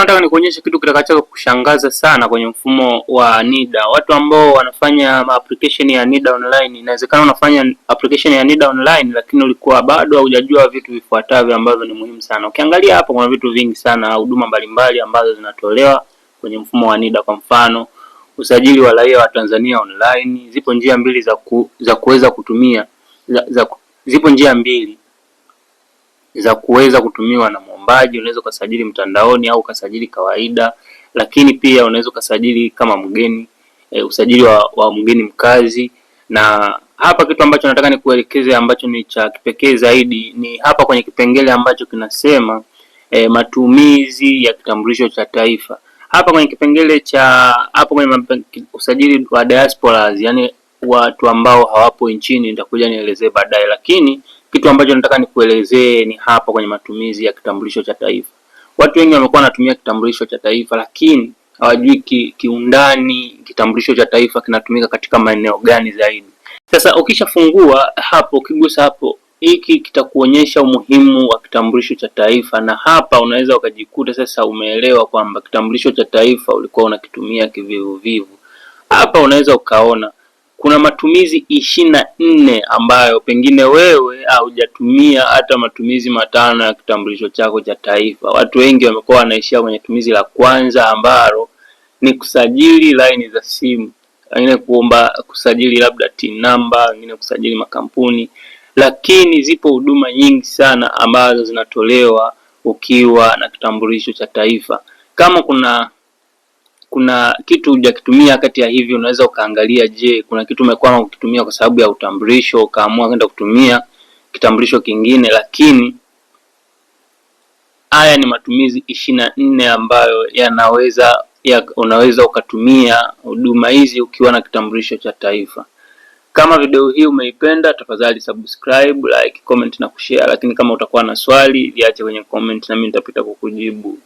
nataka nikuonyeshe kitu kitakacho kushangaza sana kwenye mfumo wa NIDA. Watu ambao wanafanya application ya NIDA online, inawezekana unafanya application ya NIDA online lakini ulikuwa bado hujajua vitu vifuatavyo ambavyo ni muhimu sana. Ukiangalia hapo kuna vitu vingi sana, huduma mbalimbali ambazo zinatolewa kwenye mfumo wa NIDA. Kwa mfano, usajili wa raia wa Tanzania online. Zipo njia mbili za kuweza kutumia zipo njia mbili za kuweza kutumiwa na mwombaji. Unaweza kusajili mtandaoni au kusajili kawaida, lakini pia unaweza kusajili kama mgeni, usajili wa mgeni mkazi. Na hapa kitu ambacho nataka nikuelekeze ambacho ni cha kipekee zaidi ni hapa kwenye kipengele ambacho kinasema matumizi ya kitambulisho cha taifa. Hapa kwenye kipengele cha hapo kwenye usajili wa diasporas, yani watu ambao hawapo nchini, nitakuja nielezee baadaye, lakini kitu ambacho nataka nikuelezee ni hapa kwenye matumizi ya kitambulisho cha taifa. Watu wengi wamekuwa wanatumia kitambulisho cha taifa lakini hawajui kiundani kitambulisho cha taifa kinatumika katika maeneo gani zaidi. Sasa ukishafungua hapo, ukigusa hapo, hiki kitakuonyesha umuhimu wa kitambulisho cha taifa, na hapa unaweza ukajikuta sasa umeelewa kwamba kitambulisho cha taifa ulikuwa unakitumia kivivu vivu. Hapa unaweza ukaona kuna matumizi 24 ambayo pengine wewe haujatumia hata matumizi 5 ya kitambulisho chako cha taifa. Watu wengi wamekuwa wanaishia kwenye tumizi la kwanza ambalo ni kusajili line za simu, wengine kuomba kusajili labda TIN number, wengine kusajili makampuni, lakini zipo huduma nyingi sana ambazo zinatolewa ukiwa na kitambulisho cha taifa. Kama kuna kitu hujakitumia kati ya hivi, unaweza ukaangalia, je, kuna kitu umekuwa ukitumia kwa sababu ya utambulisho ukaamua kwenda kutumia kitambulisho kingine. Lakini haya ni matumizi 24 ambayo unaweza ukatumia huduma hizi ukiwa na kitambulisho cha taifa. Kama video hii umeipenda, tafadhali subscribe, like, comment na kushare, lakini kama utakuwa na swali liache kwenye comment na mimi nitapita kukujibu.